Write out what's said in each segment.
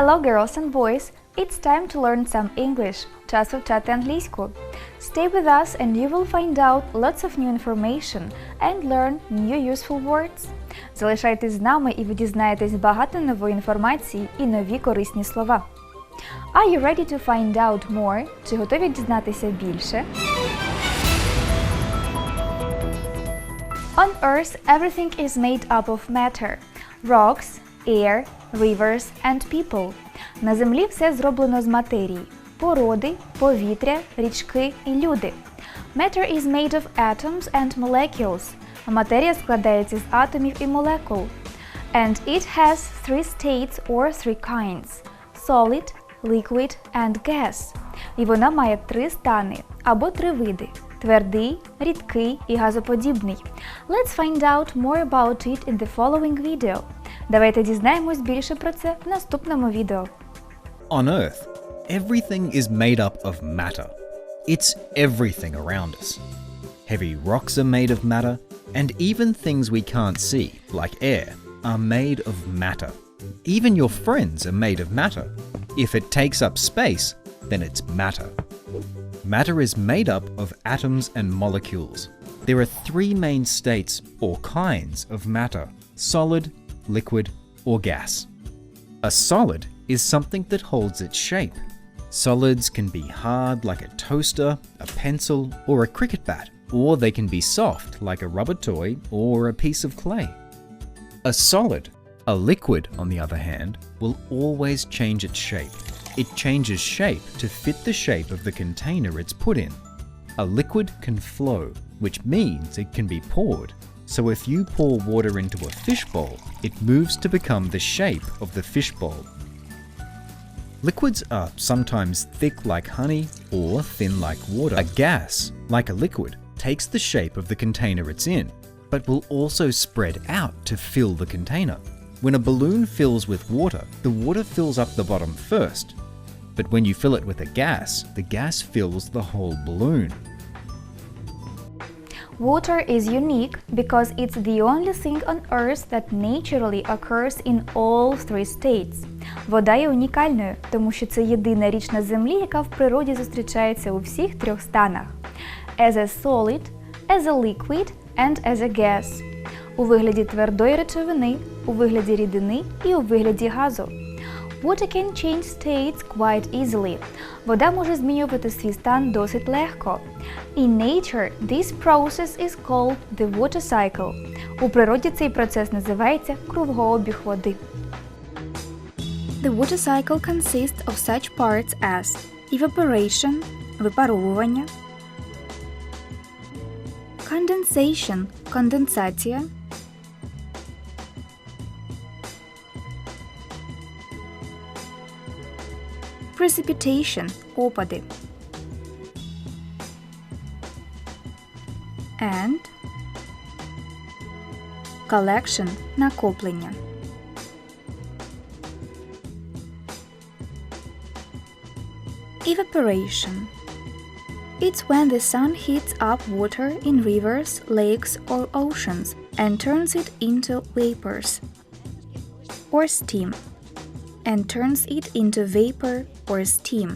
Hello, girls and boys! It's time to learn some English. Час вивчати англійську. Stay with us and you will find out lots of new information and learn new useful words. Залишайтесь з нами і ви дізнаєтесь багато нової інформації і нові корисні слова. Are you ready to find out more? Чи готові дізнатися більше? On Earth, everything is made up of matter. Rocks, air, rivers and people. На Землі все зроблено з матерії. Породи, повітря, річки і люди. Matter is made of atoms and molecules. Матерія складається з атомів і молекул. And it has three states or three kinds. Solid, liquid and gas. І вона має три стани, або три види. Твердий, рідкий і газоподібний. Let's find out more about it in the following video. Давайте дізнаємось більше про це в наступному відео. On Earth, everything is made up of matter. It's everything around us. Heavy rocks are made of matter, and even things we can't see, like air, are made of matter. Even your friends are made of matter. If it takes up space, then it's matter. Matter is made up of atoms and molecules. There are three main states or kinds of matter: solid, liquid, or gas. A solid is something that holds its shape. Solids can be hard like a toaster, a pencil, or a cricket bat, or they can be soft like a rubber toy or a piece of clay. A liquid, on the other hand, will always change its shape. It changes shape to fit the shape of the container it's put in. A liquid can flow, which means it can be poured. So if you pour water into a fishbowl, it moves to become the shape of the fishbowl. Liquids are sometimes thick like honey or thin like water. A gas, like a liquid, takes the shape of the container it's in, but will also spread out to fill the container. When a balloon fills with water, the water fills up the bottom first. But when you fill it with a gas, the gas fills the whole balloon. Water is unique because it's the only thing on Earth that naturally occurs in all three states. Вода є унікальною, тому що це єдина річ на Землі, яка в природі зустрічається у всіх трьох станах. As a solid, as a liquid and as a gas. У вигляді твердої речовини, у вигляді рідини і у вигляді газу. Water can change states quite easily. Вода може змінювати свій стан досить легко. In nature, this process is called the water cycle. У природі цей процес називається кругообіг води. The water cycle consists of such parts as evaporation – випаровування, condensation – конденсація, precipitation – опади, and collection – накоплення. Evaporation. It's when the sun heats up water in rivers, lakes or oceans and turns it into vapors or steam.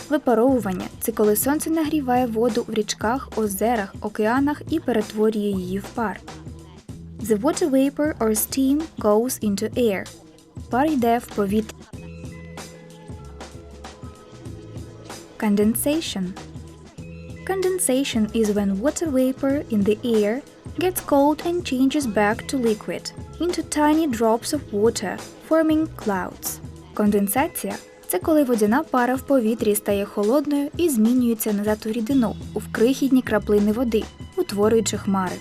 Випаровування – це коли сонце нагріває воду в річках, озерах, океанах і перетворює її в пар. The water vapor or steam goes into air. Пар йде в повітря. Condensation. Condensation is when water vapor in the air gets cold and changes back to liquid, into tiny drops of water, forming clouds. Конденсація – це коли водяна пара в повітрі стає холодною і змінюється назад у рідину, у крихітні краплини води, утворюючи хмари.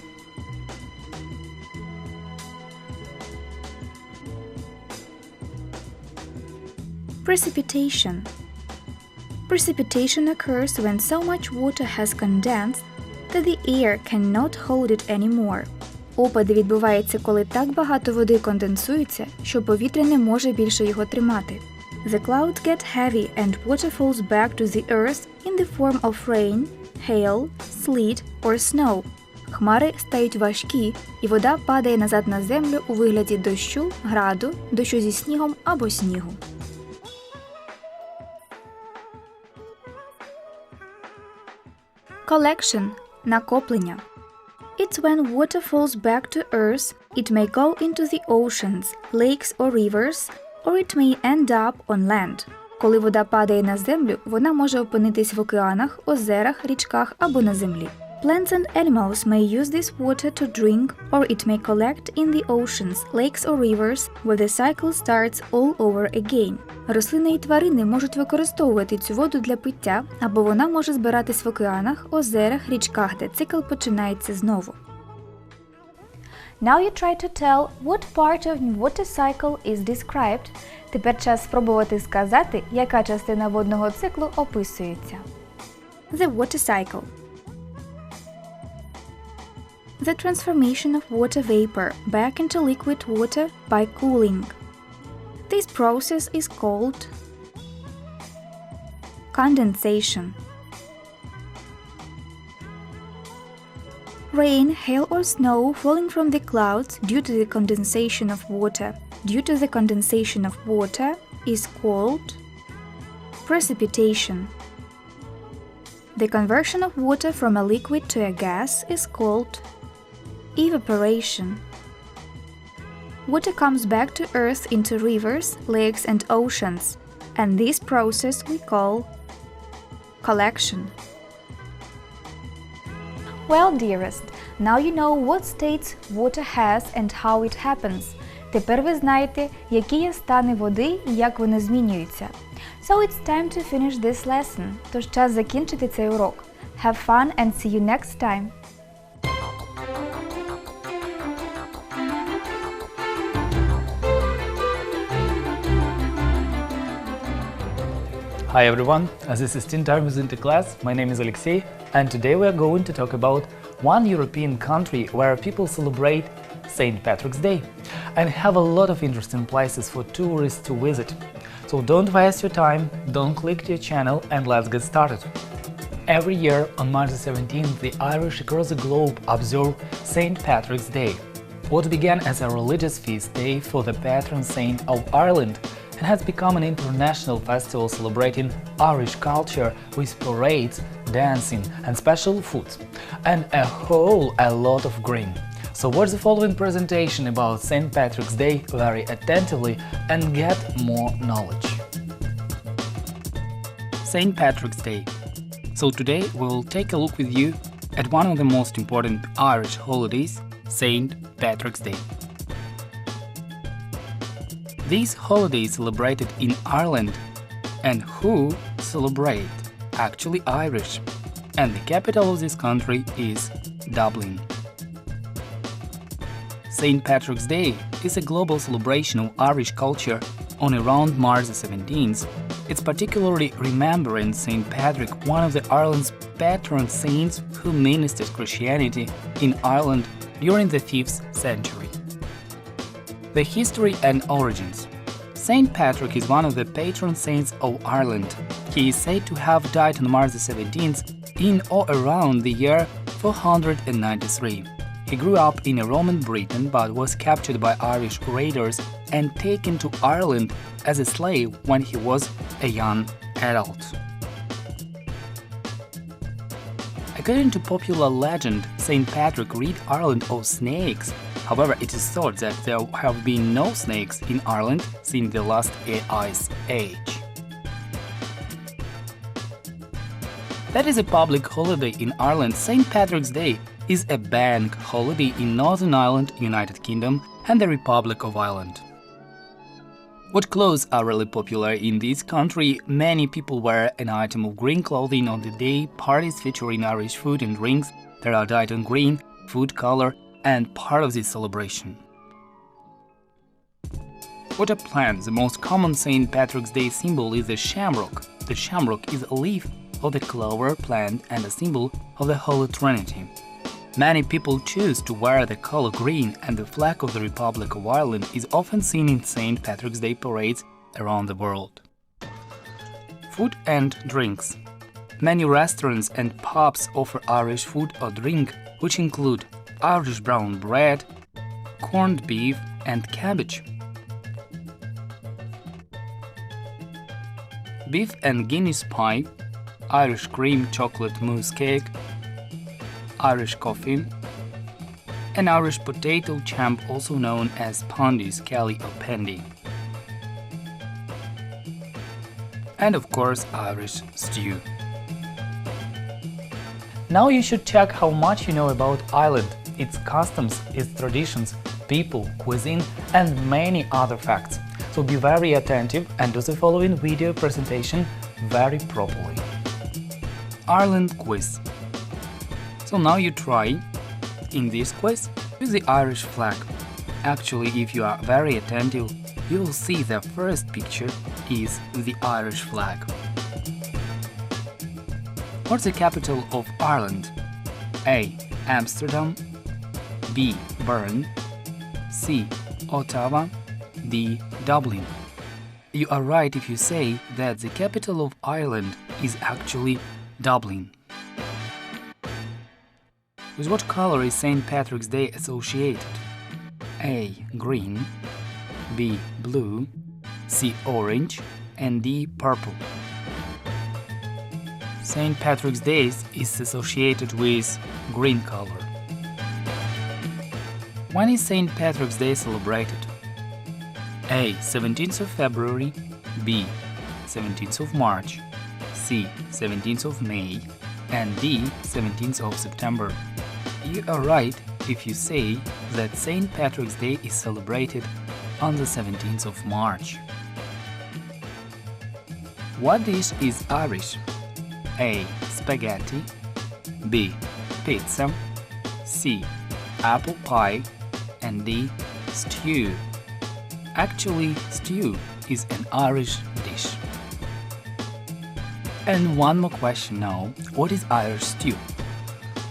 Precipitation. Precipitation occurs when so much water has condensed that the air cannot hold it anymore. Опади відбуваються, коли так багато води конденсується, що повітря не може більше його тримати. The clouds get heavy and water falls back to the earth in the form of rain, hail, sleet or snow. Хмари стають важкі, і вода падає назад на землю у вигляді дощу, граду, дощу зі снігом або снігу. Collection – накоплення. It's when water falls back to earth, it may go into the oceans, lakes or rivers, or it may end up on land. Коли вода падає на землю, вона може опинитись в океанах, озерах, річках або на землі. Plants and animals may use this water to drink, or it may collect in the oceans, lakes or rivers, where the cycle starts all over again. Рослини і тварини можуть використовувати цю воду для пиття, або вона може збиратись в океанах, озерах, річках, де цикл починається знову. Now you try to tell what part of water cycle is described. Тепер час спробувати сказати, яка частина водного циклу описується. The water cycle. The transformation of water vapor back into liquid water by cooling. This process is called condensation. Rain, hail or snow falling from the clouds due to the condensation of water. Due to the condensation of water is called precipitation. The conversion of water from a liquid to a gas is called evaporation. Water comes back to earth into rivers, lakes and oceans, and this process we call collection. Well, dearest, now you know what states water has and how it happens. Тепер ви знаєте, які є стани води і як вони змінюються. So it's time to finish this lesson. Тож час закінчити цей урок. Have fun and see you next time. Hi everyone, this is Teen Time with Interklас. My name is Alexey, and today we are going to talk about one European country where people celebrate St. Patrick's Day and have a lot of interesting places for tourists to visit. So don't waste your time, don't click to your channel, and let's get started. Every year on March 17th, the Irish across the globe observe St. Patrick's Day. What began as a religious feast day for the patron saint of Ireland and has become an international festival celebrating Irish culture with parades, dancing and special foods, and a lot of green. So watch the following presentation about St. Patrick's Day very attentively and get more knowledge. St. Patrick's Day. So today we'll take a look with you at one of the most important Irish holidays, St. Patrick's Day. This holiday is celebrated in Ireland, and who celebrate? Actually Irish, and the capital of this country is Dublin. St. Patrick's Day is a global celebration of Irish culture on around March 17th. It's particularly remembering St. Patrick, one of the Ireland's patron saints who ministered Christianity in Ireland during the 5th century. The history and origins. St. Patrick is one of the patron saints of Ireland. He is said to have died on March 17th in or around the year 493. He grew up in Roman Britain but was captured by Irish raiders and taken to Ireland as a slave when he was a young adult. According to popular legend, St. Patrick rid Ireland of snakes. However, it is thought that there have been no snakes in Ireland since the last Ice Age. That is a public holiday in Ireland. St. Patrick's Day is a bank holiday in Northern Ireland, United Kingdom, and the Republic of Ireland. What clothes are really popular in this country? Many people wear an item of green clothing on the day. Parties featuring Irish food and drinks that are dyed in green, food color, and part of this celebration. What are plants? The most common St. Patrick's Day symbol is the shamrock. The shamrock is a leaf of the clover plant and a symbol of the Holy Trinity. Many people choose to wear the color green, and the flag of the Republic of Ireland is often seen in St. Patrick's Day parades around the world. Food and drinks. Many restaurants and pubs offer Irish food or drink, which include Irish brown bread, corned beef, and cabbage. Beef and Guinness pie, Irish cream chocolate mousse cake, Irish coffee, an Irish potato champ also known as pondy, scaly or pendy, and of course Irish stew. Now you should check how much you know about Ireland, its customs, its traditions, people, cuisine and many other facts. So be very attentive and do the following video presentation very properly. Ireland quiz. So now you try in this quiz with the Irish flag. Actually, if you are very attentive, you will see the first picture is the Irish flag. What's the capital of Ireland? A. Amsterdam, B. Bern, C. Ottawa, D. Dublin. You are right if you say that the capital of Ireland is actually Dublin. With what color is St. Patrick's Day associated? A. Green, B. Blue, C. Orange, and D. Purple. St. Patrick's Day is associated with green color. When is St. Patrick's Day celebrated? A. 17th of February, B. 17th of March, C. 17th of May, and D. 17th of September. You are right if you say that St. Patrick's Day is celebrated on the 17th of March. What dish is Irish? A. Spaghetti, B. Pizza, C. Apple pie, and D. Stew. Actually, stew is an Irish dish. And one more question now, what is Irish stew?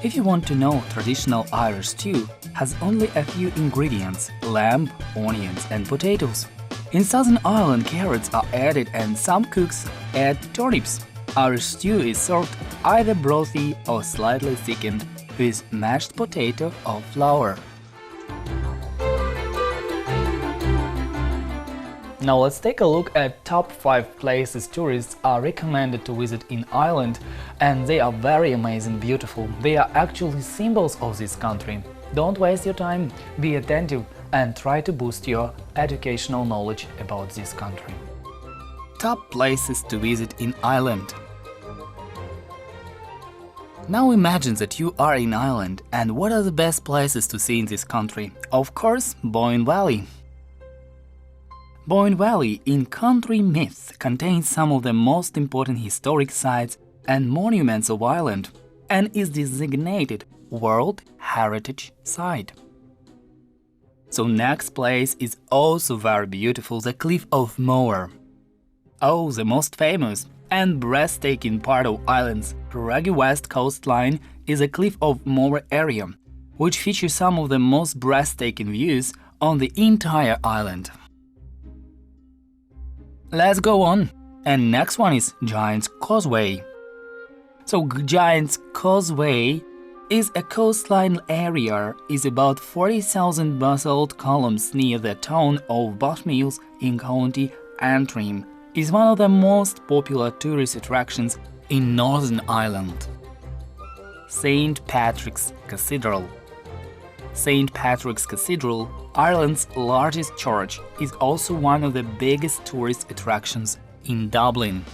If you want to know, traditional Irish stew has only a few ingredients: lamb, onions and potatoes. In Southern Ireland, carrots are added and some cooks add turnips. Irish stew is served either brothy or slightly thickened with mashed potato or flour. Now let's take a look at top 5 places tourists are recommended to visit in Ireland, and they are very amazing, beautiful. They are actually symbols of this country. Don't waste your time, be attentive and try to boost your educational knowledge about this country. Top places to visit in Ireland. Now imagine that you are in Ireland, and what are the best places to see in this country? Of course, Boyne Valley. Boyne Valley, in country myth, contains some of the most important historic sites and monuments of Ireland and is designated World Heritage Site. So next place is also very beautiful, the Cliff of Moher. Oh, the most famous and breathtaking part of Ireland's rugged west coastline is the Cliff of Moher area, which features some of the most breathtaking views on the entire island. Let's go on. And next one is Giant's Causeway. So Giant's Causeway is a coastline area, is about 40,000 basalt columns near the town of Botmills in County Antrim. Is one of the most popular tourist attractions in Northern Ireland. St. Patrick's Cathedral. St. Patrick's Cathedral, Ireland's largest church, is also one of the biggest tourist attractions in Dublin.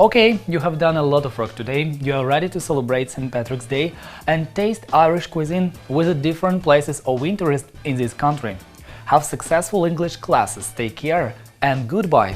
Okay, you have done a lot of work today. You are ready to celebrate St. Patrick's Day and taste Irish cuisine, visit different places of interest in this country. Have successful English classes, take care and goodbye!